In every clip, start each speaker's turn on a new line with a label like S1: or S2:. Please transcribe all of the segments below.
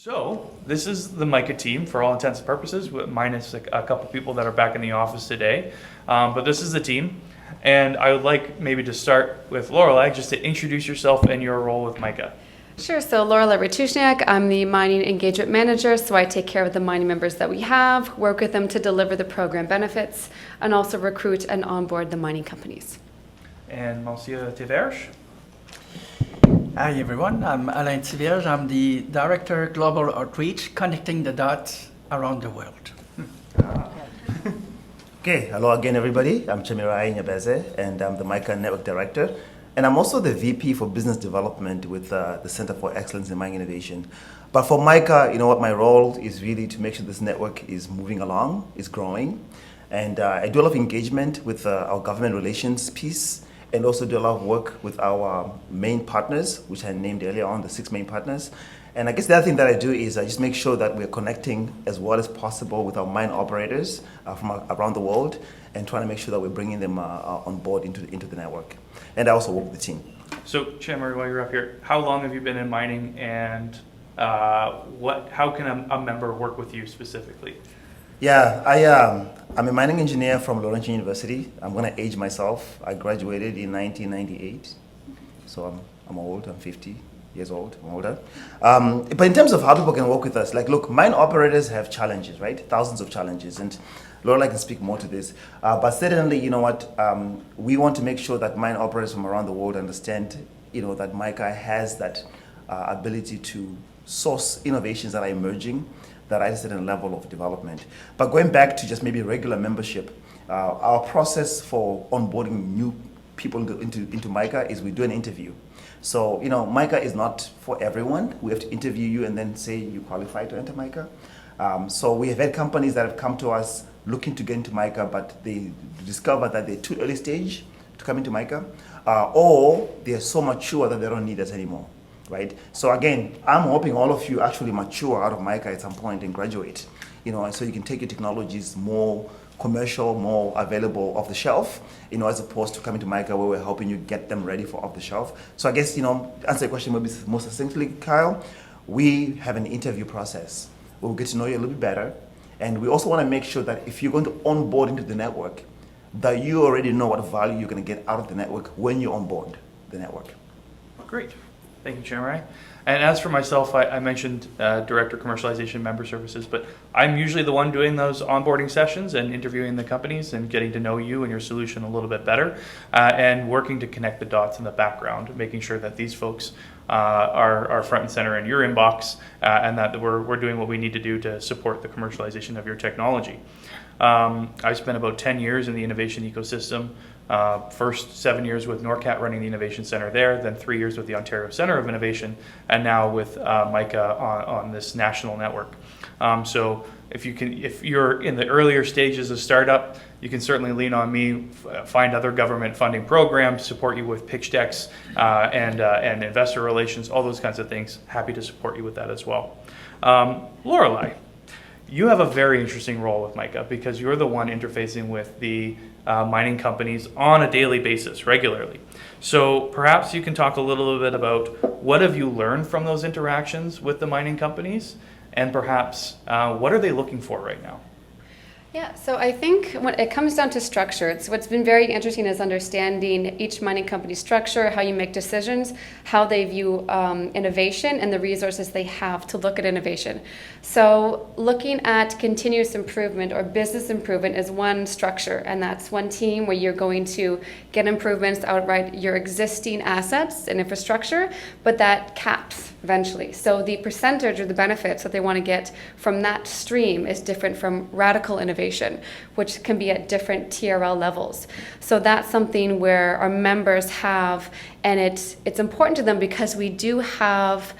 S1: So this is the MICA team for all intents and purposes, minus a couple people that are back in the office today. But this is the team. And I would like maybe to start with Lorelei, just to introduce yourself and your role with MICA.
S2: Sure. So Lorelei Ratushniak, I'm the mining engagement manager, so I take care of the mining members that we have, work with them to deliver the program benefits, and also recruit and onboard the mining companies.
S1: And Monsieur Thivierge.
S3: Hi everyone, I'm Alain Thivierge. I'm the Director Global Outreach, connecting the dots around the world.
S4: Okay, hello again everybody. I'm Chamirai Nyabeze and I'm the MICA Network Director. And I'm also the VP for Business Development with the Center for Excellence in Mining Innovation. But for MICA, you know what, my role is really to make sure this network is moving along, is growing. And I do a lot of engagement with our government relations piece, and also do a lot of work with our main partners, which I named earlier on, the 6 main partners. And I guess the other thing that I do is I just make sure that we're connecting as well as possible with our mine operators from around the world, and trying to make sure that we're bringing them on board into the network. And I also work with the team. So,
S1: Chamirai, while you're up here, how long have you been in mining, and how can a member work with you specifically?
S4: Yeah, I'm a mining engineer from Laurentian University. I'm going to age myself. I graduated in 1998, so I'm old. I'm 50 years old. I'm older. But in terms of how people can work with us, like, look, mine operators have challenges, right? Thousands of challenges, and Lorelei can speak more to this. But certainly, you know what, we want to make sure that mine operators from around the world understand, you know, that MICA has that ability to source innovations that are emerging, that are at a certain level of development. But going back to just maybe regular membership, our process for onboarding new people into MICA is we do an interview. So, you know, MICA is not for everyone. We have to interview you and then say you qualify to enter MICA. So we have had companies that have come to us looking to get into MICA, but they discover that they're too early stage to come into MICA, or they're so mature that they don't need us anymore. Right? So again, I'm hoping all of you actually mature out of MICA at some point and graduate, you know, so you can take your technologies more commercial, more available off the shelf, you know, as opposed to coming to MICA where we're helping you get them ready for off the shelf. So I guess, you know, to answer your question maybe most succinctly, Kyle, we have an interview process. We'll get to know you a little bit better. And we also want to make sure that if you're going to onboard into the network, that you already know what value you're going to get out of the network when you onboard the network.
S1: Great. Thank you, Chamirai. And as for myself, I mentioned Director Commercialization Member Services, but I'm usually the one doing those onboarding sessions and interviewing the companies and getting to know you and your solution a little bit better, and working to connect the dots in the background, making sure that these folks are front and center in your inbox, and that we're doing what we need to do to support the commercialization of your technology. I spent about 10 years in the innovation ecosystem. First 7 years with NORCAT running the Innovation Center there, then 3 years with the Ontario Centre of Innovation, and now with MICA on this national network. So if you're in the earlier stages of startup, you can certainly lean on me, find other government funding programs, support you with pitch decks, and investor relations, all those kinds of things. Happy to support you with that as well. Lorelei, you have a very interesting role with MICA because you're the one interfacing with the mining companies on a daily basis, regularly. So perhaps you can talk a little bit about what have you learned from those interactions with the mining companies, and perhaps what are they looking for right now?
S2: Yeah, so I think when it comes down to structure, what's been very interesting is understanding each mining company structure, how you make decisions, how they view innovation, and the resources they have to look at innovation. So looking at continuous improvement or business improvement is one structure, and that's one team where you're going to get improvements outright your existing assets and infrastructure, but that caps eventually. So the percentage or the benefits that they want to get from that stream is different from radical innovation, which can be at different TRL levels. So that's something where our members have, and it's important to them because we do have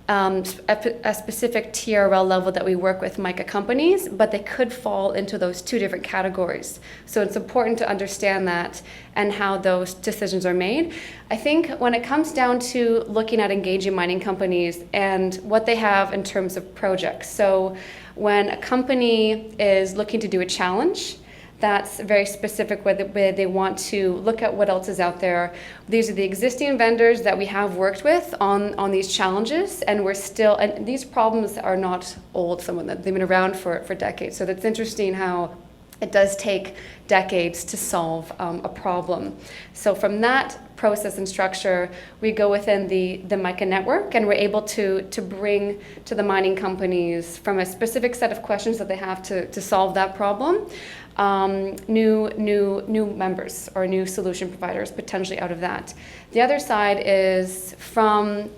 S2: a specific TRL level that we work with MICA companies, but they could fall into those 2 different categories. So it's important to understand that and how those decisions are made. I think when it comes down to looking at engaging mining companies and what they have in terms of projects. So when a company is looking to do a challenge, that's very specific where they want to look at what else is out there. These are the existing vendors that we have worked with on these challenges, and and these problems are not old, some of them, they've been around for decades. So that's interesting how it does take decades to solve a problem. So from that process and structure, we go within the MICA network, and we're able to bring to the mining companies, from a specific set of questions that they have to solve that problem, new members or new solution providers potentially out of that. The other side is from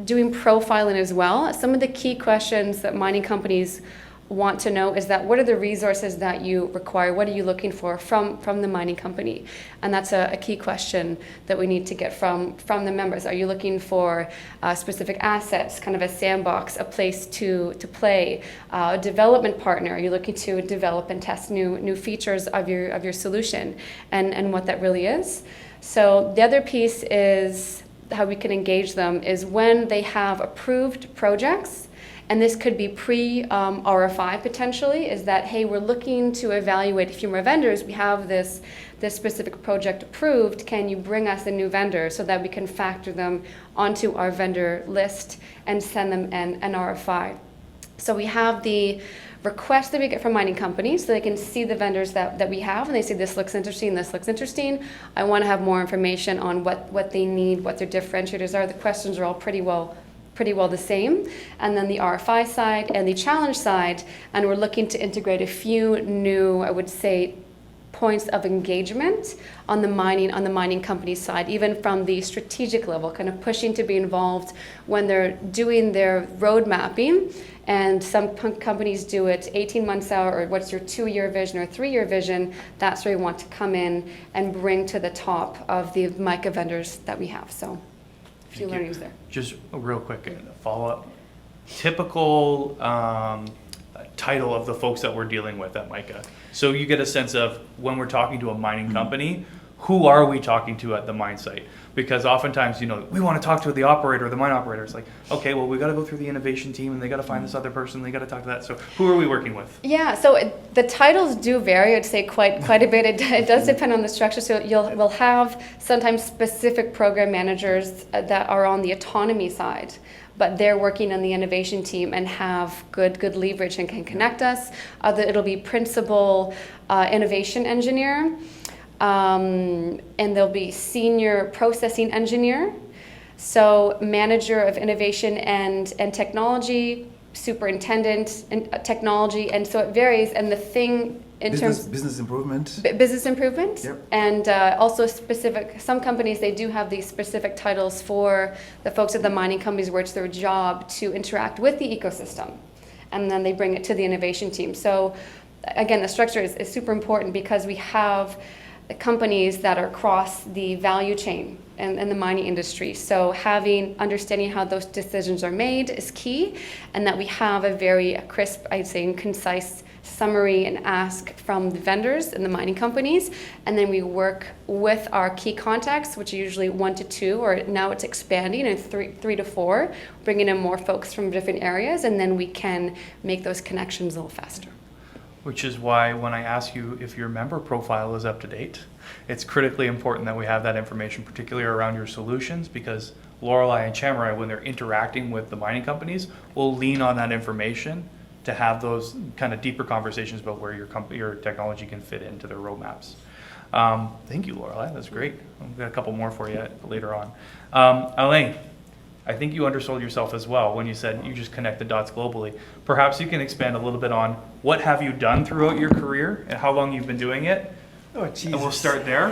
S2: doing profiling as well. Some of the key questions that mining companies want to know is that what are the resources that you require? What are you looking for from the mining company? And that's a key question that we need to get from the members. Are you looking for specific assets, kind of a sandbox, a place to play, a development partner? Are you looking to develop and test new features of your solution and what that really is? So the other piece is how we can engage them is when they have approved projects. And this could be pre-RFI potentially, is that, hey, we're looking to evaluate a few more vendors. We have this specific project approved. Can you bring us a new vendor so that we can factor them onto our vendor list and send them an RFI? So we have the requests that we get from mining companies so they can see the vendors that we have, and they say, this looks interesting, this looks interesting. I want to have more information on what they need, what their differentiators are. The questions are all pretty well the same. And then the RFI side and the challenge side, and we're looking to integrate a few new, I would say, points of engagement on the mining company side, even from the strategic level, kind of pushing to be involved when they're doing their road mapping. And some companies do it 18 months out, or what's your 2-year vision or 3-year vision. That's where we want to come in and bring to the top of the MICA vendors that we have. So a few learnings there.
S1: Just a real quick follow-up. Typical title of the folks that we're dealing with at MICA. So you get a sense of when we're talking to a mining company, who are we talking to at the mine site? Because oftentimes, we want to talk to the operator, the mine operator. It's like, okay, well, we got to go through the innovation team, and they got to find this other person. They got to talk to that. So who are we working with?
S2: Yeah, so the titles do vary. I'd say quite a bit. It does depend on the structure. So we'll have sometimes specific program managers that are on the autonomy side, but they're working on the innovation team and have good leverage and can connect us. It'll be principal innovation engineer. And there'll be senior processing engineer, so manager of innovation and technology, superintendent and technology, and so it varies. And the thing in terms
S4: business improvement,
S2: business improvement,
S4: yep.
S2: And also specific. Some companies, they do have these specific titles for the folks at the mining companies where it's their job to interact with the ecosystem, and then they bring it to the innovation team. So again, the structure is super important because we have companies that are across the value chain in the mining industry. So understanding how those decisions are made is key, and that we have a very crisp, I'd say, and concise summary and ask from the vendors and the mining companies, and then we work with our key contacts, which are usually 1 to 2, or now it's expanding and 3 to 4, bringing in more folks from different areas, and then we can make those connections a little faster.
S1: Which is why when I ask you if your member profile is up to date, it's critically important that we have that information, particularly around your solutions, because Lorelei and Chamirai, when they're interacting with the mining companies, will lean on that information to have those kind of deeper conversations about where your technology can fit into their roadmaps. Thank you, Lorelei. That's great. I've got a couple more for you later on. Alain, I think you undersold yourself as well when you said you just connect the dots globally. Perhaps you can expand a little bit on what have you done throughout your career and how long you've been doing it.
S3: Oh, Jesus.
S1: And we'll start there.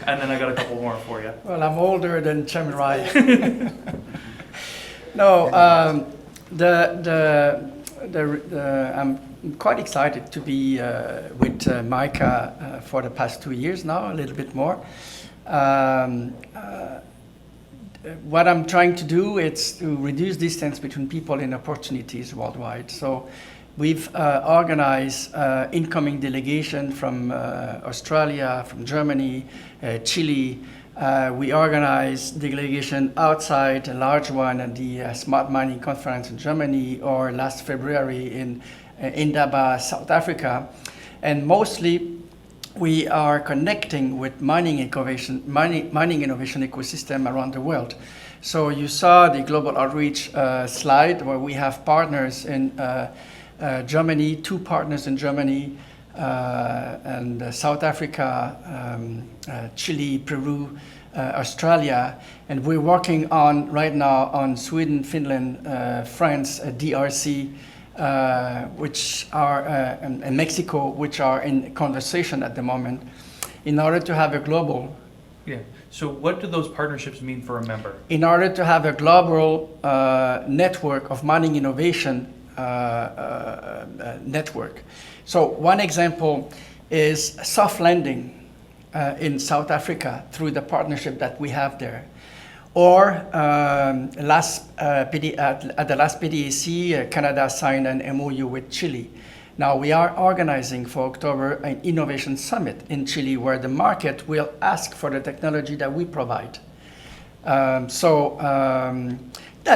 S1: And then I got a couple more for you.
S3: Well, I'm older than Chamirai. No, I'm quite excited to be with MICA for the past 2 years now, a little bit more. What I'm trying to do is to reduce distance between people and opportunities worldwide. So we've organized incoming delegation from Australia, from Germany, Chile. We organized delegation outside, a large one at the Smart Mining Conference in Germany, or last February in Indaba, South Africa. And mostly we are connecting with mining innovation ecosystem around the world. So you saw the global outreach slide where we have partners in Germany, 2 partners in Germany, and South Africa, Chile, Peru, Australia, and we're working on right now on Sweden, Finland, France, DRC, which are and Mexico, which are in conversation at the moment, in order to have a global.
S1: Yeah. So what do those partnerships mean for a member?
S3: In order to have a global network of mining innovation network. So one example is soft landing in South Africa through the partnership that we have there. Or at the last PDAC, Canada signed an MOU with Chile. Now we are organizing for October an innovation summit in Chile where the market will ask for the technology that we provide. That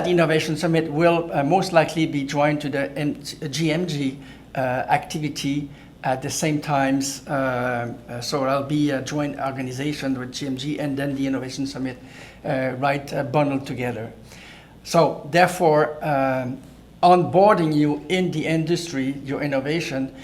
S3: innovation summit will most likely be joined to the GMG activity at the same time. So it'll be a joint organization with GMG and then the innovation summit bundled together. So therefore, onboarding you in the industry, your innovation,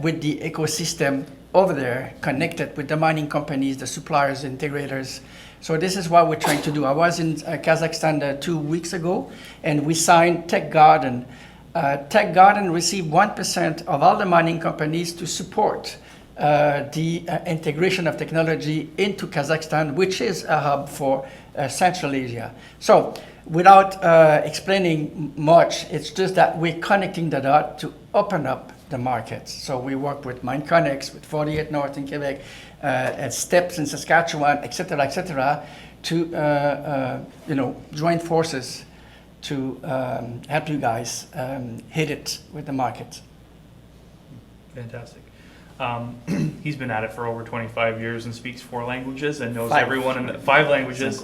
S3: with the ecosystem over there, connected with the mining companies, the suppliers, integrators. So this is what we're trying to do. I was in Kazakhstan 2 weeks ago, and we signed Tech Garden. Tech Garden received 1% of all the mining companies to support the integration of technology into Kazakhstan, which is a hub for Central Asia. So without explaining much, it's just that we're connecting the dot to open up the markets. So we work with MineConnex, with 48 North in Quebec, at STEPS in Saskatchewan, et cetera, to join forces to help you guys hit it with the market.
S1: Fantastic. He's been at it for over 25 years and speaks 4 languages and knows
S3: 5.
S1: everyone in 5 languages,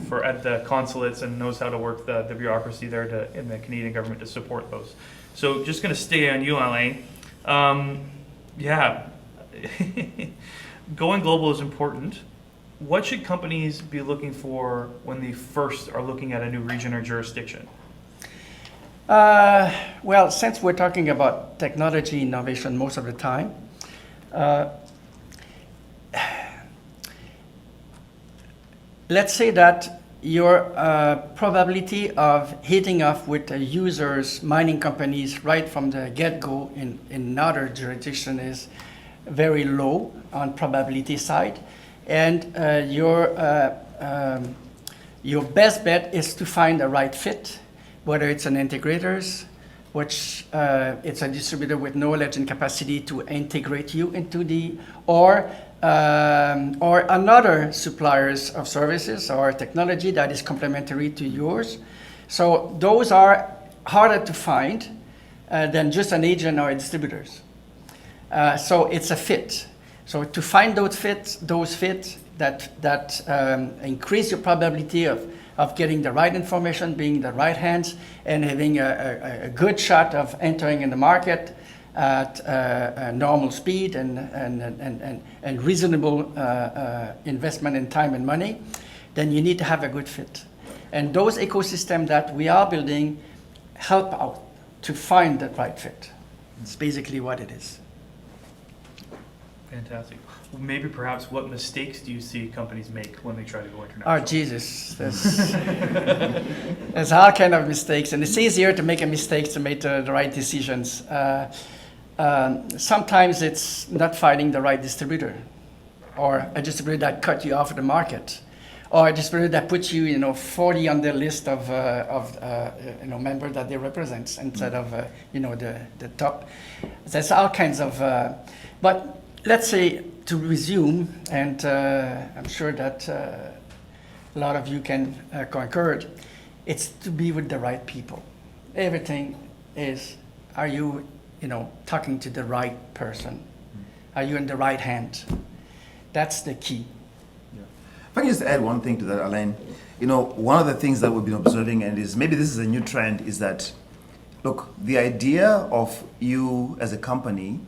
S1: for at the consulates, and knows how to work the bureaucracy there in the Canadian government to support those. So just going to stay on you, Alain. Going global is important. What should companies be looking for when they first are looking at a new region or jurisdiction?
S3: Well, since we're talking about technology innovation most of the time, let's say that your probability of hitting off with users, mining companies right from the get-go in another jurisdiction is very low on probability side. And your best bet is to find the right fit, whether it's an integrators, which it's a distributor with knowledge and capacity to integrate you into or another suppliers of services or technology that is complementary to yours. So those are harder to find than just an agent or a distributors. So it's a fit. So to find those fits that increase your probability of getting the right information, being the right hands, and having a good shot of entering in the market at a normal speed and reasonable investment in time and money, then you need to have a good fit. And those ecosystems that we are building help out to find that right fit. It's basically what it is.
S1: Fantastic. Well, maybe perhaps what mistakes do you see companies make when they try to go international?
S3: Oh, Jesus. There's all kind of mistakes, and it's easier to make a mistake to make the right decisions. Sometimes it's not finding the right distributor, or a distributor that cut you off the market, or a distributor that puts you, 40 on their list of members that they represent instead of, the top. There's all kinds of, but let's say to resume, and I'm sure that a lot of you can concur, it's to be with the right people. Everything is, are you, talking to the right person? Are you in the right hand? That's the key.
S4: Yeah. If I can just add one thing to that, Alain. One of the things that we've been observing, and maybe this is a new trend, is that look, the idea of you as a company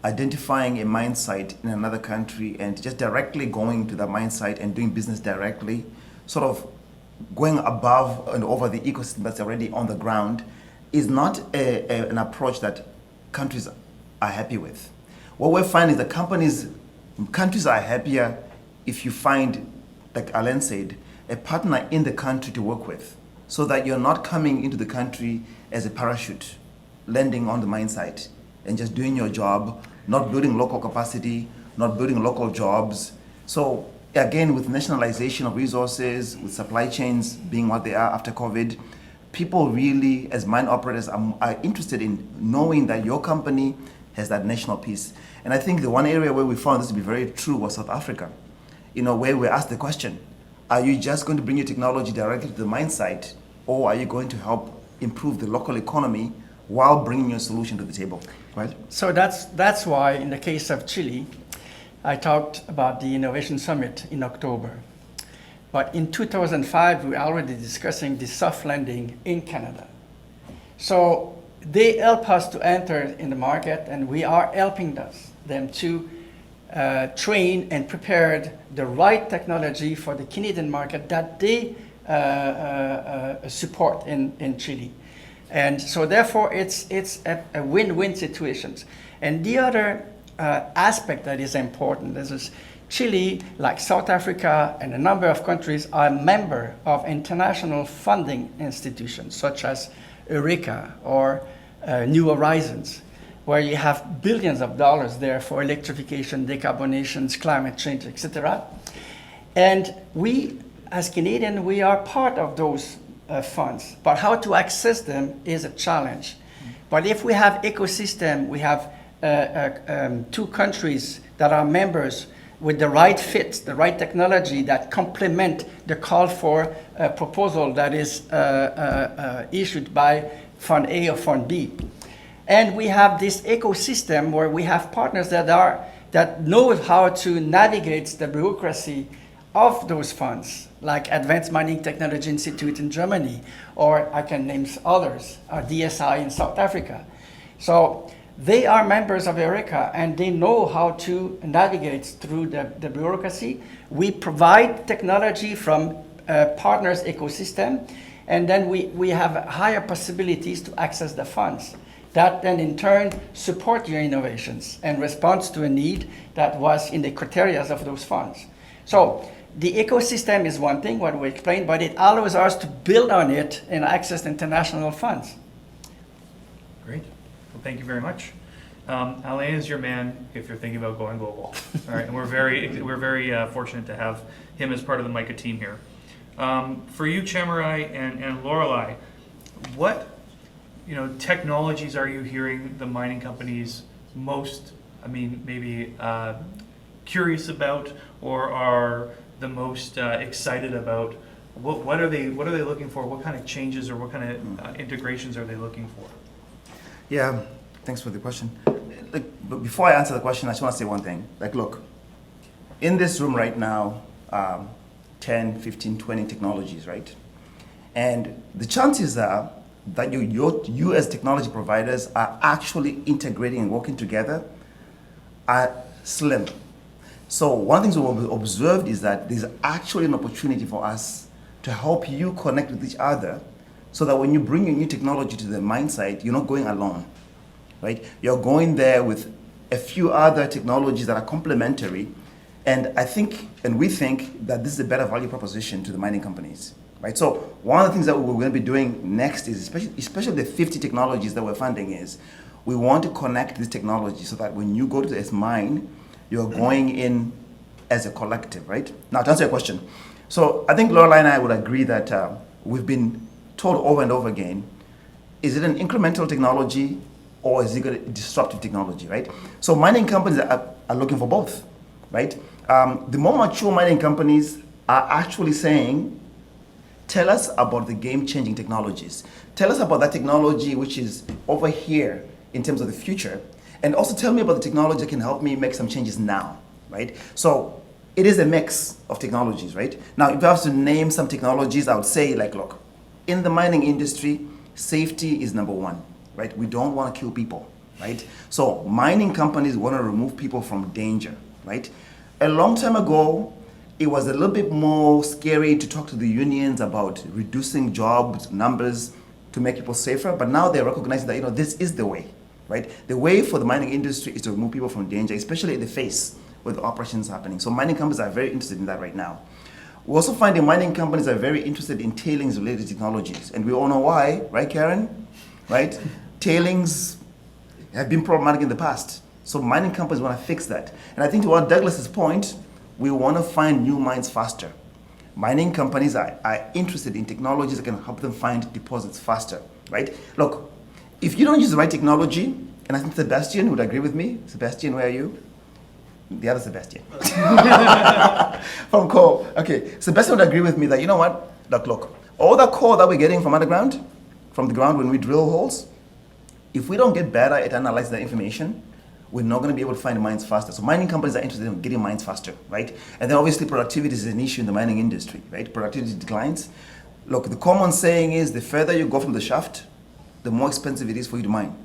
S4: identifying a mine site in another country and just directly going to that mine site and doing business directly, sort of going above and over the ecosystem that's already on the ground, is not an approach that countries are happy with. What we're finding is that countries are happier if you find, like Alain said, a partner in the country to work with, so that you're not coming into the country as a parachute, landing on the mine site and just doing your job, not building local capacity, not building local jobs. So again, with nationalization of resources, with supply chains being what they are after COVID, people really, as mine operators, are interested in knowing that your company has that national piece. And I think the one area where we found this to be very true was South Africa, where we asked the question, are you just going to bring your technology directly to the mine site, or are you going to help improve the local economy while bringing your solution to the table, right?
S3: So that's why in the case of Chile, I talked about the Innovation Summit in October. But in 2005, we were already discussing the soft landing in Canada. So they help us to enter in the market, and we are helping them to train and prepare the right technology for the Canadian market that they support in Chile. And so therefore, it's a win-win situation. And the other aspect that is important is Chile, like South Africa and a number of countries, are a member of international funding institutions such as Eureka or New Horizons, where you have billions of dollars there for electrification, decarbonation, climate change, etc. And we, as Canadians, we are part of those funds, but how to access them is a challenge. But if we have ecosystem, we have two countries that are members with the right fit, the right technology that complement the call for a proposal that is issued by Fund A or Fund B. And we have this ecosystem where we have partners that know how to navigate the bureaucracy of those funds, like Advanced Mining Technology Institute in Germany, or I can name others, or DSI in South Africa. So they are members of Eureka, and they know how to navigate through the bureaucracy. We provide technology from partners' ecosystem, and then we have higher possibilities to access the funds. That then in turn support your innovations and responds to a need that was in the criteria of those funds. So the ecosystem is one thing, what we explained, but it allows us to build on it and access international funds.
S1: Great. Well, thank you very much. Alain is your man if you're thinking about going global. All right, and we're very fortunate to have him as part of the MICA team here. For you, Chamirai and Lorelei, what technologies are you hearing the mining companies most, maybe curious about, or are the most excited about? What are they looking for? What kind of changes or what kind of integrations are they looking for?
S4: Yeah, thanks for the question. But before I answer the question, I just want to say one thing. Look, in this room right now, 10, 15, 20 technologies, right? And the chances are that you as technology providers are actually integrating and working together are slim. So one of the things we've observed is that there's actually an opportunity for us to help you connect with each other, so that when you bring your new technology to the mine site, you're not going alone, right? You're going there with a few other technologies that are complementary. And we think that this is a better value proposition to the mining companies, right? So one of the things that we're going to be doing next is, especially the 50 technologies that we're funding, is we want to connect this technology so that when you go to this mine, you're going in as a collective, right? Now, to answer your question, so I think Lorelei and I would agree that we've been told over and over again, is it an incremental technology or is it a disruptive technology, right? So mining companies are looking for both, right? The more mature mining companies are actually saying, tell us about the game-changing technologies. Tell us about that technology which is over here in terms of the future. And also tell me about the technology that can help me make some changes now, right? So it is a mix of technologies, right? Now, if I have to name some technologies, I would say, look, in the mining industry, safety is number one, right? We don't want to kill people, right? So mining companies want to remove people from danger, right? A long time ago, it was a little bit more scary to talk to the unions about reducing jobs numbers to make people safer, but now they're recognizing that, you know, this is the way, right? The way for the mining industry is to remove people from danger, especially in the face with the operations happening. So mining companies are very interested in that right now. We also find the mining companies are very interested in tailings-related technologies, and we all know why, right, Karen? Right? Tailings have been problematic in the past, so mining companies want to fix that. And I think to what Douglas's point, we want to find new mines faster. Mining companies are interested in technologies that can help them find deposits faster, right? Look, if you don't use the right technology, and I think Sebastian would agree with me. Sebastian, where are you? The other Sebastian. From coal. Okay, Sebastian would agree with me that, you know what? Look, all that coal that we're getting from underground, from the ground when we drill holes, if we don't get better at analyzing that information, we're not going to be able to find mines faster. So mining companies are interested in getting mines faster, right? And then obviously productivity is an issue in the mining industry, right? Productivity declines. Look, the common saying is the further you go from the shaft, the more expensive it is for you to mine.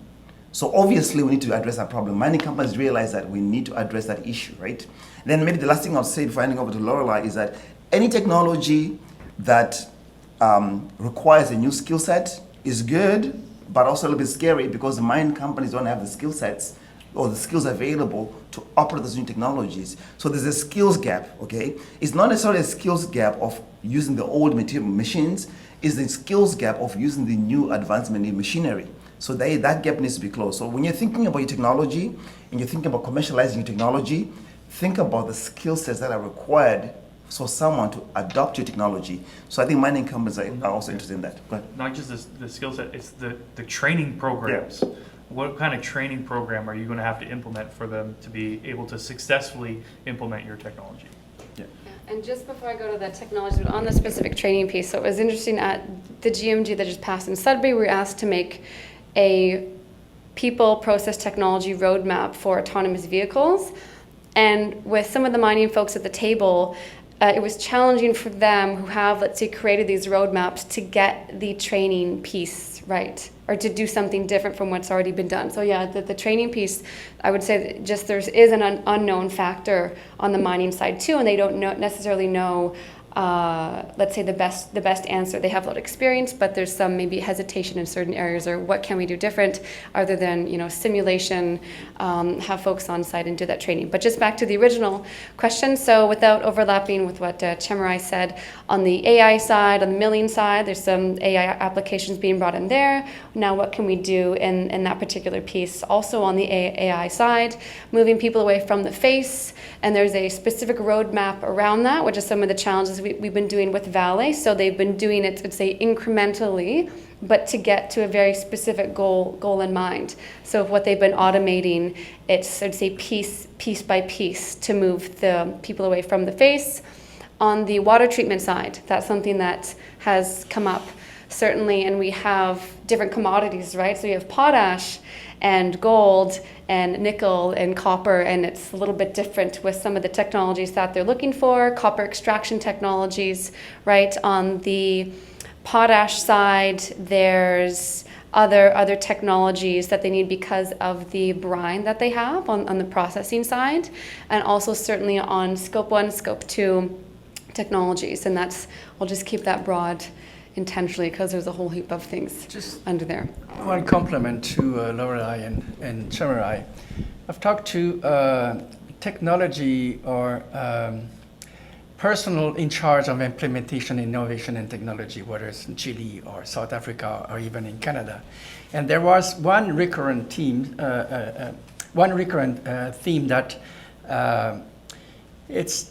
S4: So obviously we need to address that problem. Mining companies realize that we need to address that issue, right? Then maybe the last thing I'll say before handing over to Lorelei is that any technology that requires a new skill set is good, but also a little bit scary because the mining companies don't have the skill sets or the skills available to operate those new technologies. So there's a skills gap, okay? It's not necessarily a skills gap of using the old material machines, it's the skills gap of using the new advancement in machinery. So that gap needs to be closed. So when you're thinking about your technology and you're thinking about commercializing your technology, think about the skill sets that are required for someone to adopt your technology. So I think mining companies are also interested in that. Go ahead.
S1: Not just the skill set, it's the training programs.
S4: Yeah.
S1: What kind of training program are you going to have to implement for them to be able to successfully implement your technology?
S4: Yeah.
S2: And just before I go to the technology, but on the specific training piece, so it was interesting at the GMG that just passed in Sudbury, we were asked to make a people process technology roadmap for autonomous vehicles. And with some of the mining folks at the table, it was challenging for them who have, let's say, created these roadmaps to get the training piece right, or to do something different from what's already been done. So yeah, the training piece, I would say that just there is an unknown factor on the mining side too, and they don't necessarily know, let's say, the best answer. They have a lot of experience, but there's some maybe hesitation in certain areas, or what can we do different other than, you know, simulation, have folks on site and do that training. But just back to the original question, so without overlapping with what Chamirai said, on the AI side, on the milling side, there's some AI applications being brought in there. Now what can we do in that particular piece? Also on the AI side, moving people away from the face, and there's a specific roadmap around that, which is some of the challenges we've been doing with Vale. So they've been doing it, let's say, incrementally, but to get to a very specific goal in mind. So what they've been automating, it's, I'd say, piece by piece to move the people away from the face. On the water treatment side, that's something that has come up certainly, and we have different commodities, right? So you have potash and gold and nickel and copper, and it's a little bit different with some of the technologies that they're looking for, copper extraction technologies, right? On the potash side, there's other technologies that they need because of the brine that they have on the processing side, and also certainly on scope 1, scope 2 technologies, and that's, I'll just keep that broad intentionally because there's a whole heap of things
S3: Just
S2: under there.
S3: one compliment to Lorelei and Chamirai. I've talked to technology or personnel in charge of implementation, innovation, and technology, whether it's in Chile or South Africa or even in Canada. And there was one recurrent theme that it's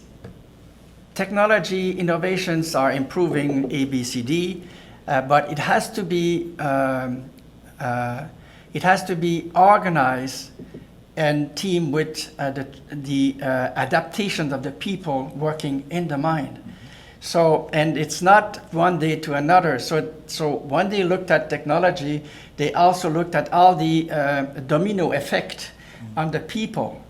S3: technology innovations are improving ABCD, but it has to be organized and team with the adaptations of the people working in the mine. So, and it's not one day to another. So when they looked at technology, they also looked at all the domino effect on the people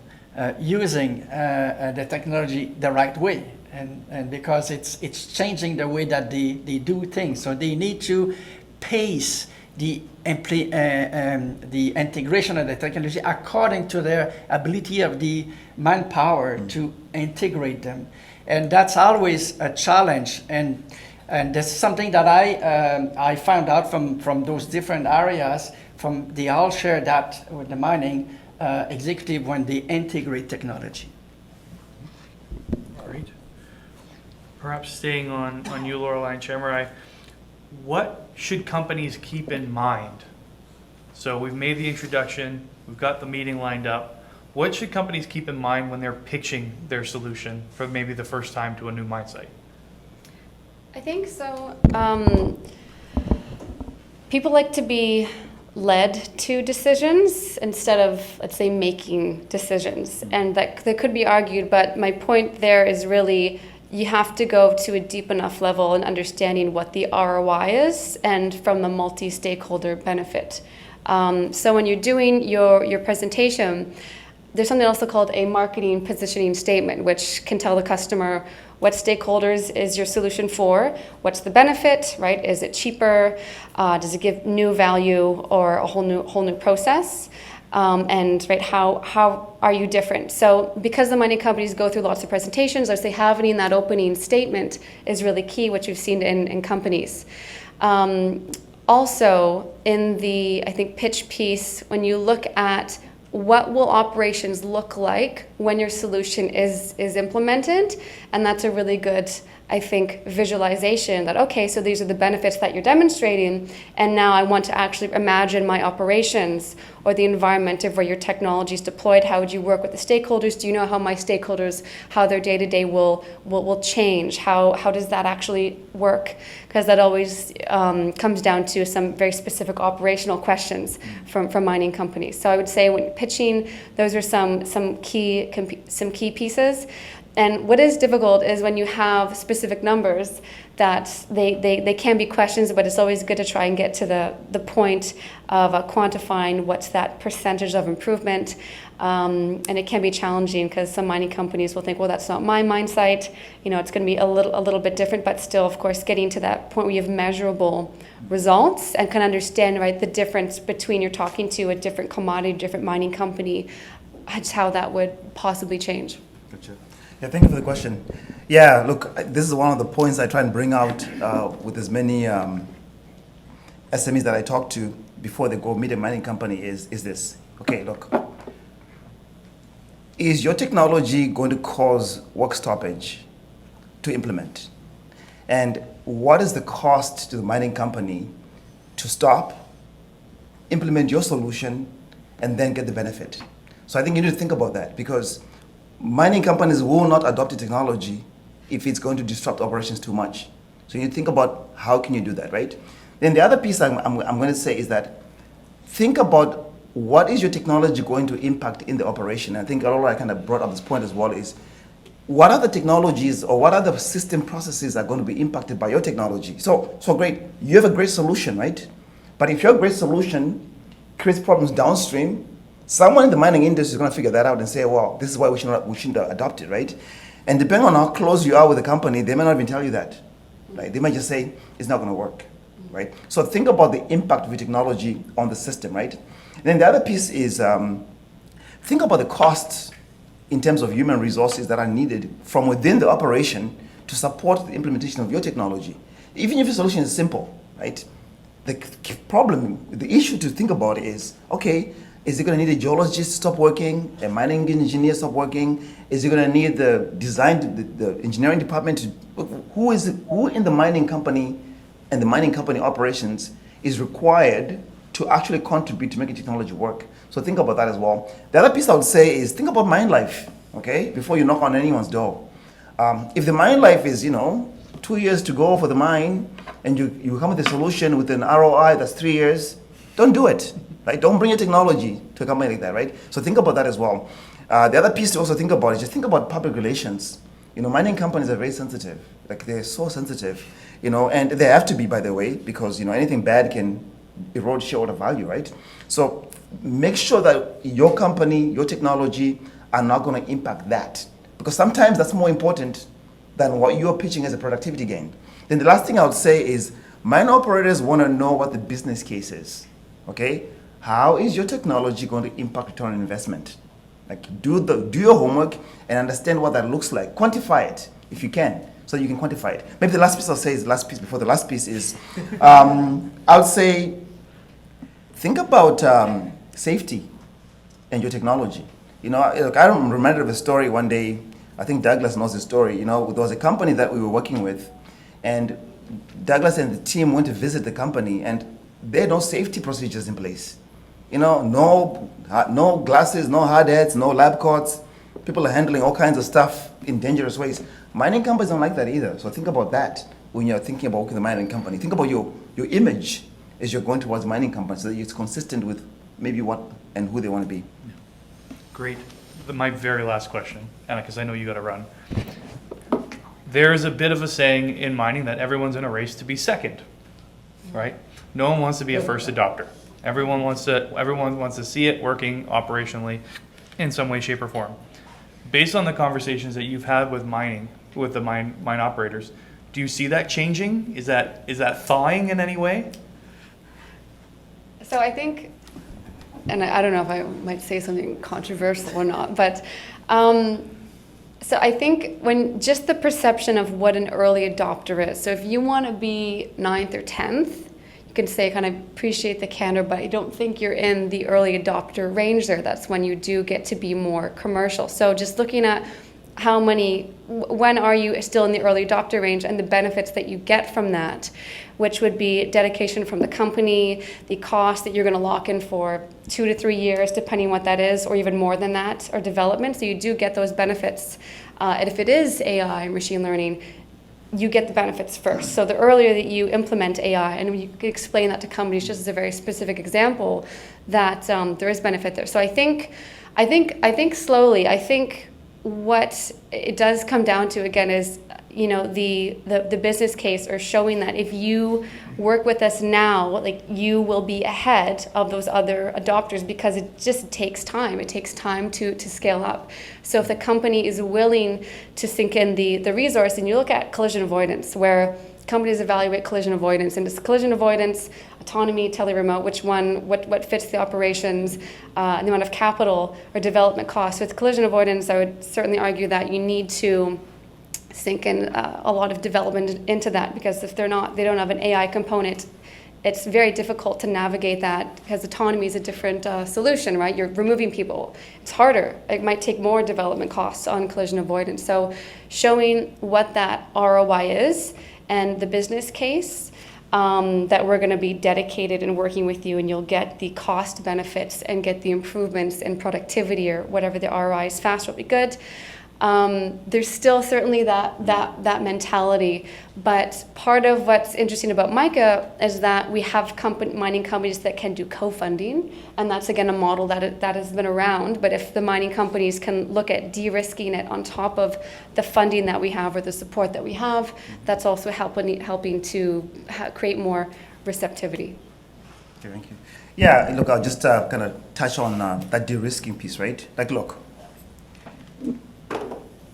S3: using the technology the right way. And because it's changing the way that they do things. So they need to pace the integration of the technology according to their ability of the manpower to integrate them. And that's always a challenge. And that's something that I found out from those different areas. They all share that with the mining executive when they integrate technology.
S1: Great. Perhaps staying on you, Lorelei and Chamirai, what should companies keep in mind? So we've made the introduction, we've got the meeting lined up. What should companies keep in mind when they're pitching their solution for maybe the first time to a new mine site?
S2: I think so. People like to be led to decisions instead of, let's say, making decisions. And that could be argued, but my point there is really you have to go to a deep enough level in understanding what the ROI is and from the multi-stakeholder benefit. So when you're doing your presentation, there's something also called a marketing positioning statement, which can tell the customer what stakeholders is your solution for, what's the benefit, right? Is it cheaper? Does it give new value or a whole new process? And right, how are you different? So because the mining companies go through lots of presentations, I say having that opening statement is really key, which we've seen in companies. Also, in the, I think, pitch piece, when you look at what will operations look like when your solution is implemented, and that's a really good, I think, visualization that, okay, so these are the benefits that you're demonstrating, and now I want to actually imagine my operations or the environment of where your technology is deployed. How would you work with the stakeholders? Do you know how my stakeholders, how their day-to-day will change? How does that actually work? Because that always comes down to some very specific operational questions from mining companies. So I would say when pitching, those are some key pieces. And what is difficult is when you have specific numbers that they can be questions, but it's always good to try and get to the point of quantifying what's that percentage of improvement. And it can be challenging because some mining companies will think, well, that's not my mine site. You know, it's going to be a little bit different, but still, of course, getting to that point where you have measurable results and can understand, right, the difference between you're talking to a different commodity, different mining company, just how that would possibly change.
S4: Gotcha. Yeah, thank you for the question. Yeah, look, this is one of the points I try and bring out with as many SMEs that I talk to before they go meet a mining company is this. Okay, look, is your technology going to cause work stoppage to implement? And what is the cost to the mining company to stop, implement your solution, and then get the benefit? So I think you need to think about that, because mining companies will not adopt the technology if it's going to disrupt operations too much. So you think about how can you do that, right? Then the other piece I'm going to say is that think about what is your technology going to impact in the operation. And I think Lorelei kind of brought up this point as well, is what are the technologies or what are the system processes are going to be impacted by your technology? So great, you have a great solution, right? But if your great solution creates problems downstream, someone in the mining industry is going to figure that out and say, well, this is why we shouldn't adopt it, right? And depending on how close you are with the company, they may not even tell you that. Right? They might just say, it's not going to work, right? So think about the impact of your technology on the system, right? And then the other piece is think about the costs in terms of human resources that are needed from within the operation to support the implementation of your technology. Even if your solution is simple, right? The issue to think about is, okay, is it going to need a geologist to stop working, a mining engineer to stop working? Is it going to need the design, the engineering department to, who in the mining company and the mining company operations is required to actually contribute to making technology work? So think about that as well. The other piece I would say is think about mine life, okay, before you knock on anyone's door. If the mine life is, 2 years to go for the mine, and you come with a solution with an ROI that's 3 years, don't do it. Right? Don't bring your technology to a company like that, right? So think about that as well. The other piece to also think about is just think about public relations. Mining companies are very sensitive. Like they're so sensitive, and they have to be, by the way, because anything bad can erode shareholder value, right? So make sure that your company, your technology are not going to impact that, because sometimes that's more important than what you're pitching as a productivity gain. Then the last thing I would say is Mine operators want to know what the business case is. Okay, how is your technology going to impact return on investment? Like do your homework and understand what that looks like. Quantify it if you can, so you can quantify it. Maybe the last piece I'll say is the last piece before the last piece is, I would say, think about safety and your technology. You know, look, I remember of a story one day. I think Douglas knows the story. You know, there was a company that we were working with, and Douglas and the team went to visit the company, and they had no safety procedures in place. You know, no glasses, no hard hats, no lab coats. People are handling all kinds of stuff in dangerous ways. Mining companies don't like that either. So think about that when you're thinking about working with a mining company. Think about your image as you're going towards a mining company, so that it's consistent with maybe what and who they want to be.
S1: Great. My very last question, Anna, because I know you got to run. There is a bit of a saying in mining that everyone's in a race to be second, right? No one wants to be a first adopter. Everyone wants to see it working operationally in some way, shape, or form. Based on the conversations that you've had with mining, with the mine operators, do you see that changing? Is that thawing in any way?
S2: So I think, and I don't know if I might say something controversial or not, but so I think when just the perception of what an early adopter is. So if you want to be 9th or 10th, you can say kind of appreciate the candor, but I don't think you're in the early adopter range there. That's when you do get to be more commercial. So just looking at when are you still in the early adopter range and the benefits that you get from that, which would be dedication from the company, the cost that you're going to lock in for 2 to 3 years, depending on what that is, or even more than that, or development. So you do get those benefits. And if it is AI and machine learning, you get the benefits first. So the earlier that you implement AI, and you can explain that to companies just as a very specific example, that there is benefit there. So I think slowly, what it does come down to again is, you know, the business case, or showing that if you work with us now, like, you will be ahead of those other adopters, because it just takes time. It takes time to scale up. So if the company is willing to sink in the resource, and you look at collision avoidance, where companies evaluate collision avoidance, and it's collision avoidance, autonomy, tele-remote, what fits the operations, and the amount of capital or development costs. With collision avoidance, I would certainly argue that you need to sink in a lot of development into that, because if they don't have an AI component, it's very difficult to navigate that, because autonomy is a different solution, right? You're removing people. It's harder. It might take more development costs on collision avoidance. So showing what that ROI is and the business case, that we're going to be dedicated and working with you, and you'll get the cost benefits and get the improvements in productivity, or whatever the ROI is faster will be good. There's still certainly that mentality, but part of what's interesting about MICA is that we have mining companies that can do co-funding, and that's again a model that has been around. But if the mining companies can look at de-risking it on top of the funding that we have, or the support that we have, that's also helping to create more receptivity.
S4: Okay, thank you. Yeah, look, I'll just kind of touch on that de-risking piece, right? Like, look,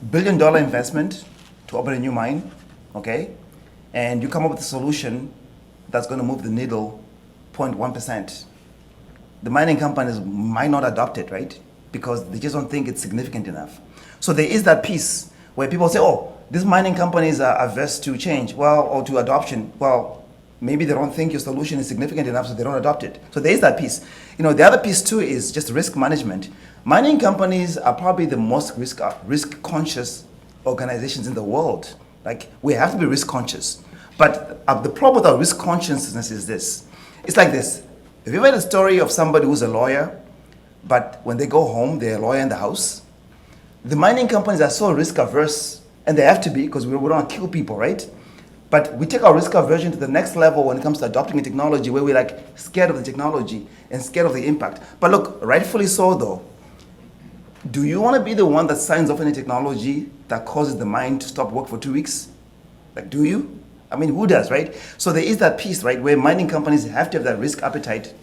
S4: $1 billion investment to open a new mine, okay? And you come up with a solution that's going to move the needle 0.1%. The mining companies might not adopt it, right? Because they just don't think it's significant enough. So there is that piece where people say, oh, these mining companies are averse to change, or to adoption. Well, maybe they don't think your solution is significant enough, so they don't adopt it. So there is that piece. You know, the other piece too is just risk management. Mining companies are probably the most risk-conscious organizations in the world. Like, we have to be risk-conscious. But the problem with our risk consciousness is this. It's like this. Have you ever heard a story of somebody who's a lawyer, but when they go home, they're a lawyer in the house? The mining companies are so risk-averse, and they have to be, because we don't want to kill people, right? But we take our risk aversion to the next level when it comes to adopting a technology, where we're like scared of the technology and scared of the impact. But look, rightfully so though, do you want to be the one that signs off any technology that causes the mine to stop work for 2 weeks? Like, do you? I mean, who does, right? So there is that piece, right, where mining companies have to have that risk appetite,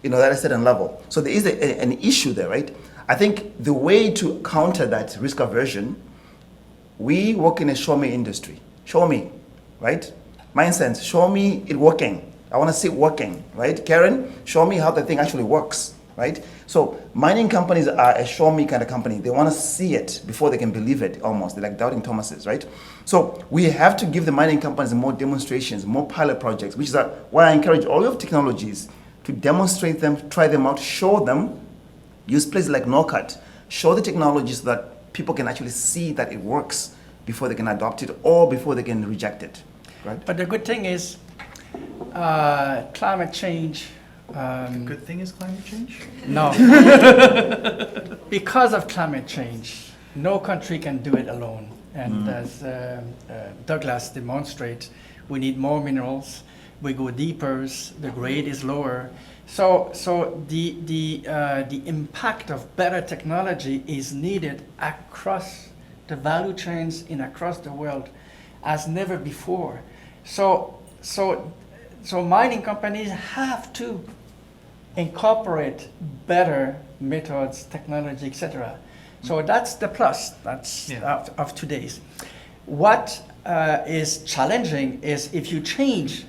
S4: you know, at a certain level. So there is an issue there, right? I think the way to counter that risk aversion, we work in a show me industry. Show me, right? Mine sense, show me it working. I want to see it working, right? Karen, show me how the thing actually works, right? So mining companies are a show me kind of company. They want to see it before they can believe it almost. They're like doubting Thomases, right? So we have to give the mining companies more demonstrations, more pilot projects, which is why I encourage all of technologies to demonstrate them, try them out, show them, use places like NORCAT, show the technology so that people can actually see that it works before they can adopt it or before they can reject it, right?
S3: But the good thing is climate change.
S1: Good thing is climate change?
S3: No. Because of climate change, no country can do it alone. And as Douglas demonstrates, we need more minerals. We go deeper, the grade is lower. So the impact of better technology is needed across the value chains across the world as never before. So mining companies have to incorporate better methods, technology, etc. So that's the plus. That's of today's. What is challenging is if you change,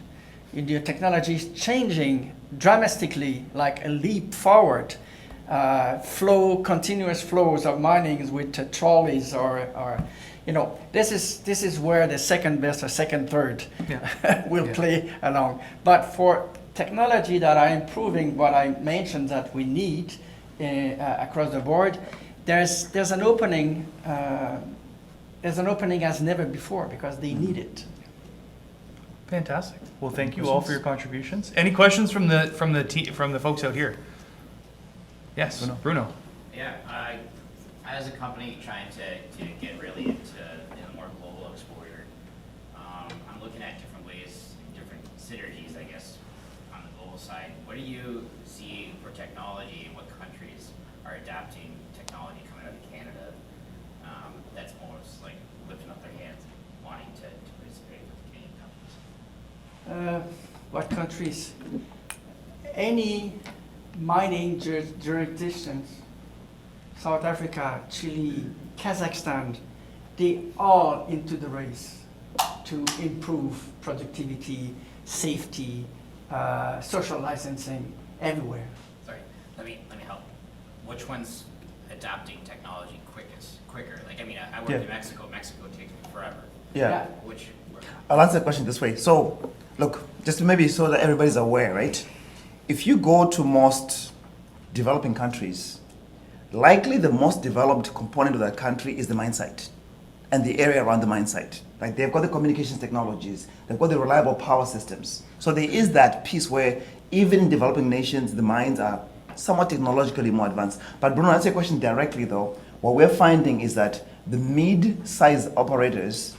S3: your technology is changing dramatically, like a leap forward, continuous flows of minings with trolleys or this is where the second best or second third will play along. But for technology that are improving what I mentioned that we need across the board, there's an opening as never before because they need it.
S1: Fantastic. Well, thank you all for your contributions. Any questions from the folks out here? Yes, Bruno.
S5: Yeah, as a company trying to get really into more global exposure, I'm looking at different ways, different synergies, I guess, on the global side. What do you see for technology and what countries are adapting technology coming out of Canada that's almost like lifting up their hands and wanting to participate with Canadian companies?
S3: What countries? Any mining jurisdictions, South Africa, Chile, Kazakhstan, they all into the race to improve productivity, safety, social licensing everywhere.
S5: Sorry, let me help. Which one's adapting technology quicker? Like, I mean, I work in Mexico. Mexico takes forever.
S4: Yeah.
S5: Which?
S4: I'll answer the question this way. So, look, just maybe so that everybody's aware, right? If you go to most developing countries, likely the most developed component of that country is the mine site and the area around the mine site. Right? They've got the communications technologies, they've got the reliable power systems. So there is that piece where even in developing nations, the mines are somewhat technologically more advanced. But Bruno, to answer your question directly though, what we're finding is that the mid-size operators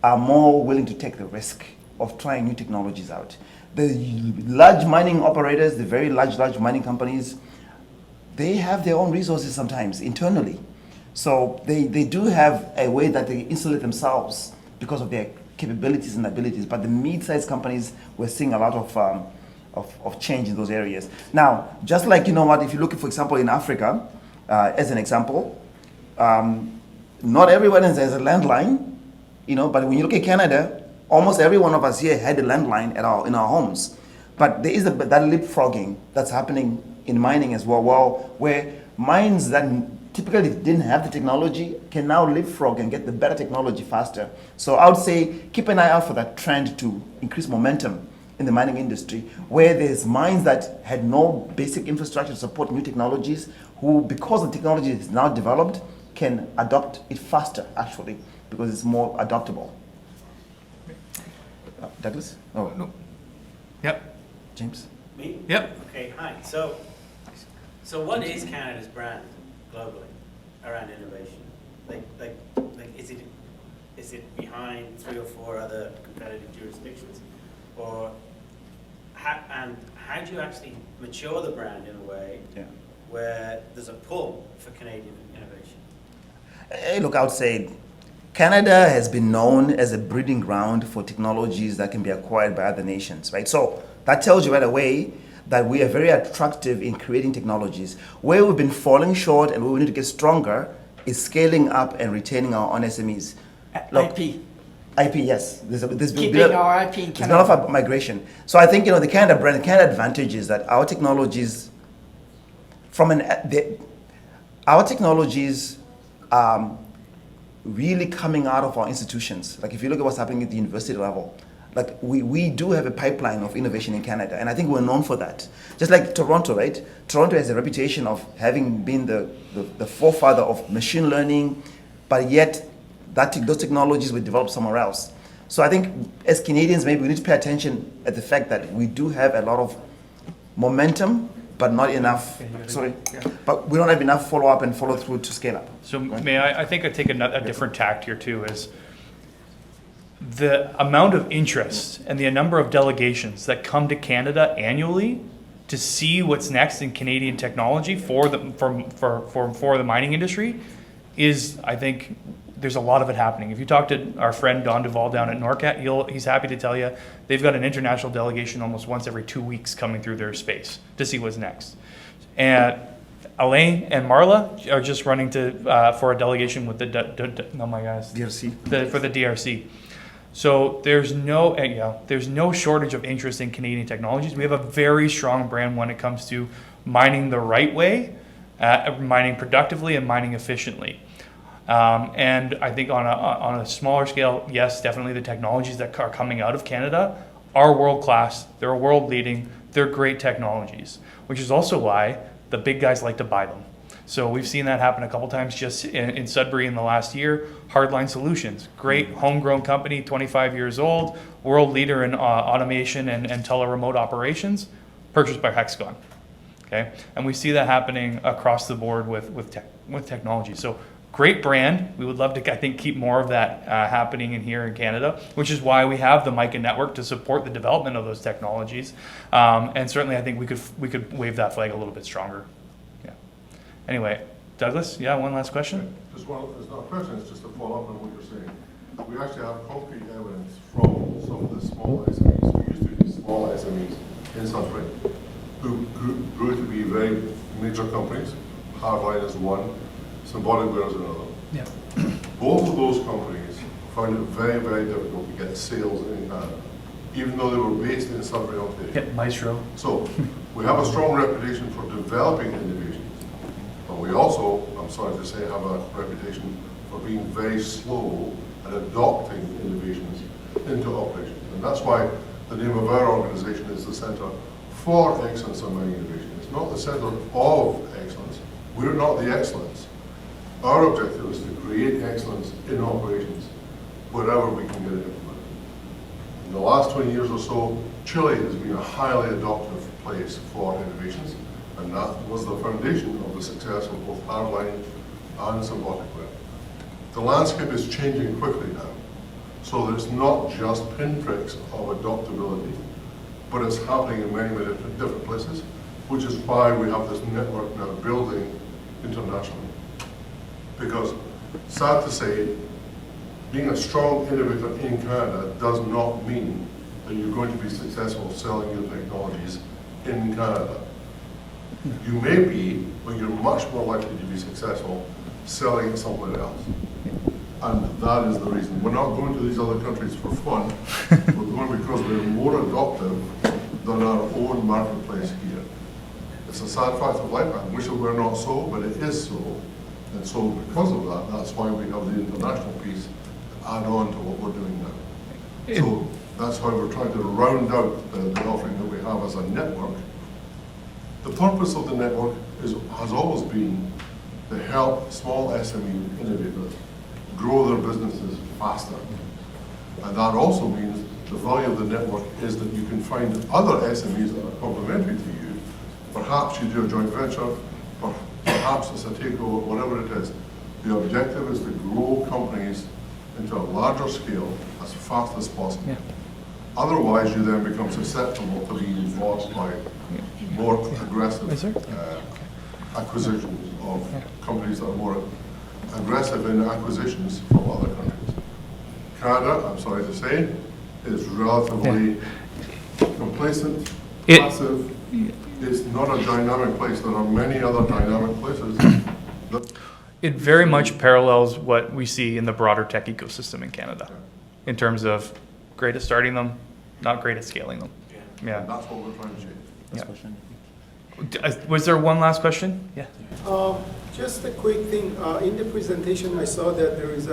S4: are more willing to take the risk of trying new technologies out. The large mining operators, the very large mining companies, they have their own resources sometimes internally. So they do have a way that they insulate themselves because of their capabilities and abilities. But the mid-sized companies, we're seeing a lot of change in those areas. Now, just like, if you look, for example, in Africa, as an example, not everyone has a landline, but when you look at Canada, almost every one of us here had a landline in our homes. But there is that leapfrogging that's happening in mining as well, where mines that typically didn't have the technology can now leapfrog and get the better technology faster. So I would say keep an eye out for that trend to increase momentum in the mining industry, where there's mines that had no basic infrastructure to support new technologies, who, because the technology is now developed, can adopt it faster, actually, because it's more adoptable. Douglas? Oh,
S1: No. Yep.
S4: James?
S6: Me?
S1: Yep.
S6: Okay, hi. So what is Canada's brand globally around innovation? Like is it behind 3 or 4 other competitive jurisdictions, or how do you actually mature the brand in a way where there's a pull for Canadian innovation?
S4: Hey, look, I would say Canada has been known as a breeding ground for technologies that can be acquired by other nations, right? So that tells you right away that we are very attractive in creating technologies. Where we've been falling short and where we need to get stronger is scaling up and retaining our own SMEs.
S3: IP.
S4: IP, yes. There's been
S3: Keeping our IP in
S4: there's been a lot
S3: Canada.
S4: of migration. So I think, the Canada brand, the Canada advantage is that our technologies, our technologies, really coming out of our institutions. Like if you look at what's happening at the university level, like we do have a pipeline of innovation in Canada, and I think we're known for that. Just like Toronto, right? Toronto has a reputation of having been the forefather of machine learning, but yet those technologies were developed somewhere else. So I think as Canadians, maybe we need to pay attention at the fact that we do have a lot of momentum, but not enough. But we don't have enough follow up and follow through to scale up.
S1: So may I think I take a different tact here too, is the amount of interest and the number of delegations that come to Canada annually to see what's next in Canadian technology for the mining industry is, I think, there's a lot of it happening. If you talk to our friend Don Duval down at NORCAT, he's happy to tell you they've got an international delegation almost once every 2 weeks coming through their space to see what's next. And Alain and Marla are just running for a delegation with the
S4: DRC.
S1: for the DRC. So there's no shortage of interest in Canadian technologies. We have a very strong brand when it comes to mining the right way, mining productively, and mining efficiently. And I think on a smaller scale, yes, definitely the technologies that are coming out of Canada are world class. They're world leading. They're great technologies, which is also why the big guys like to buy them. So we've seen that happen a couple times just in Sudbury in the last year. Hardline Solutions, great homegrown company, 25 years old, world leader in automation and tele-remote operations, purchased by Hexagon. Okay, and we see that happening across the board with technology. So great brand. We would love to, I think, keep more of that happening in here in Canada, which is why we have the MICA network to support the development of those technologies. And certainly, I think we could wave that flag a little bit stronger. Yeah. Anyway, Douglas, one last question.
S7: Just one. It's not a question. It's just a follow up on what you're saying. We actually have concrete evidence from some of the small SMEs who used to be small SMEs in Sudbury, who grew to be very major companies. Hardline is one. Symbolic Ware is another.
S1: Yeah.
S7: Both of those companies found it very, very difficult to get sales in Canada, even though they were based in Sudbury, Ontario.
S1: Yeah, Maestro.
S7: So we have a strong reputation for developing innovations, but we also, I'm sorry to say, have a reputation for being very slow at adopting innovations into operations. And that's why the name of our organization is the Centre for Excellence in Mining Innovation. It's not the Centre of Excellence. We're not the excellence. Our objective is to create excellence in operations wherever we can get it implemented. In the last 20 years or so, Chile has been a highly adoptive place for innovations, and that was the foundation of the success of both hardline and symbolic ware. The landscape is changing quickly now, so that it's not just pinpricks of adoptability, but it's happening in many, many different places, which is why we have this network now building internationally. Because, sad to say, being a strong innovator in Canada does not mean that you're going to be successful selling your technologies in Canada. You may be, but you're much more likely to be successful selling it somewhere else. And that is the reason. We're not going to these other countries for fun. We're going because we're more adoptive than our own marketplace here. It's a sad fact of life. I wish it were not so, but it is so. And so because of that, that's why we have the international piece to add on to what we're doing now. So that's why we're trying to round out the offering that we have as a network. The purpose of the network has always been to help small SME innovators grow their businesses faster. And that also means the value of the network is that you can find other SMEs that are complementary to you. Perhaps you do a joint venture, perhaps it's a takeover, whatever it is. The objective is to grow companies into a larger scale as fast as possible.
S1: Yeah.
S7: Otherwise, you then become susceptible to being bought by more aggressive acquisitions of companies that are more aggressive in acquisitions from other countries. Canada, I'm sorry to say, is relatively complacent, passive. It's not a dynamic place. There are many other dynamic places.
S1: It very much parallels what we see in the broader tech ecosystem in Canada. in terms of great at starting them, not great at scaling them. Yeah.
S7: And that's what we're trying to change.
S1: Was there one last question? Yeah.
S8: Just a quick thing. In the presentation, I saw that there is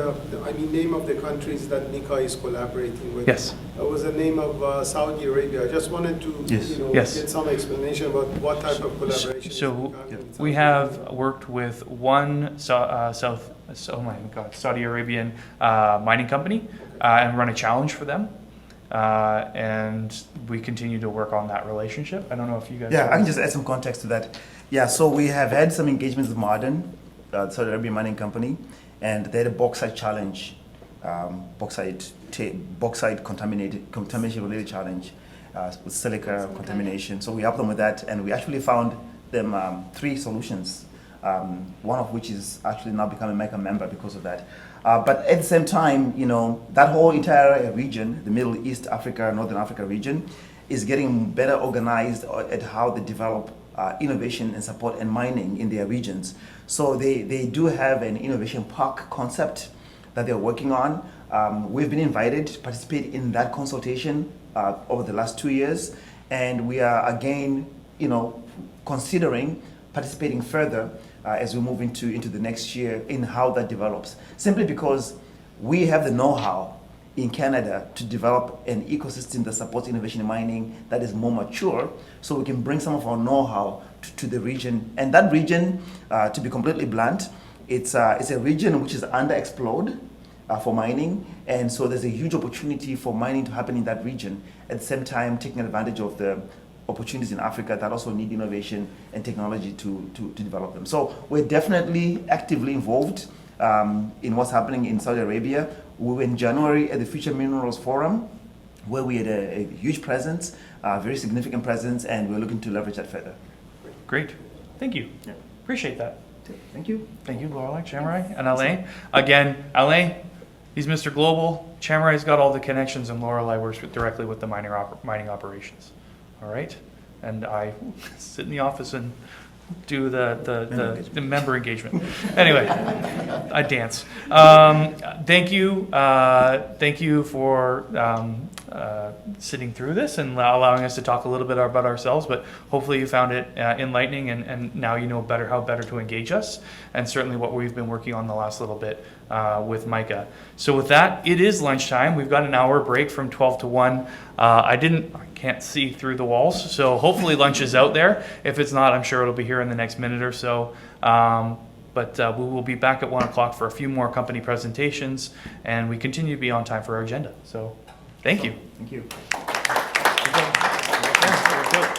S8: name of the countries that MICA is collaborating with.
S1: Yes.
S8: There was a name of Saudi Arabia. I just wanted to
S1: Yes.
S8: get some explanation about what type of collaboration.
S1: So
S8: is
S1: we have worked with one Saudi Arabian mining company and run a challenge for them. And we continue to work on that relationship. I don't know if you guys.
S4: Yeah, I can just add some context to that. Yeah, so we have had some engagements with Ma'aden, the Saudi Arabian mining company, and they had a bauxite challenge, bauxite contamination related challenge with silica contamination. So we helped them with that, and we actually found them 3 solutions, one of which is actually now becoming a MICA member because of that. But at the same time, that whole entire region, the Middle East Africa, Northern Africa region, is getting better organized at how they develop innovation and support and mining in their regions. So they do have an innovation park concept that they're working on. We've been invited to participate in that consultation over the last 2 years, and we are again, considering participating further as we move into the next year in how that develops. Simply because we have the know-how in Canada to develop an ecosystem that supports innovation in mining that is more mature, so we can bring some of our know-how to the region. And that region, to be completely blunt, it's a region which is underexplored for mining, and so there's a huge opportunity for mining to happen in that region. At the same time, taking advantage of the opportunities in Africa that also need innovation and technology to develop them. So we're definitely actively involved in what's happening in Saudi Arabia. We were in January at the Future Minerals Forum, where we had a huge presence, very significant presence, and we're looking to leverage that further.
S1: Great. Thank you.
S4: Yeah.
S1: Appreciate that.
S4: Thank you.
S1: Thank you, Lorelei, Chamirai, and Alain. Again, Alain, he's Mr. Global. Chamirai's got all the connections, and Lorelei works directly with the mining operations. All right? And I sit in the office and do the member engagement. Anyway, I dance. Thank you for sitting through this and allowing us to talk a little bit about ourselves, but hopefully you found it enlightening, and now you know how better to engage us, and certainly what we've been working on the last little bit with MICA. So with that, it is lunchtime. We've got an hour break from 12 to 1. I can't see through the walls, so hopefully lunch is out there. If it's not, I'm sure it'll be here in the next minute or so. But we will be back at 1 o'clock for a few more company presentations, and we continue to be on time for our agenda. So thank you.
S4: Thank you.
S1: Yeah,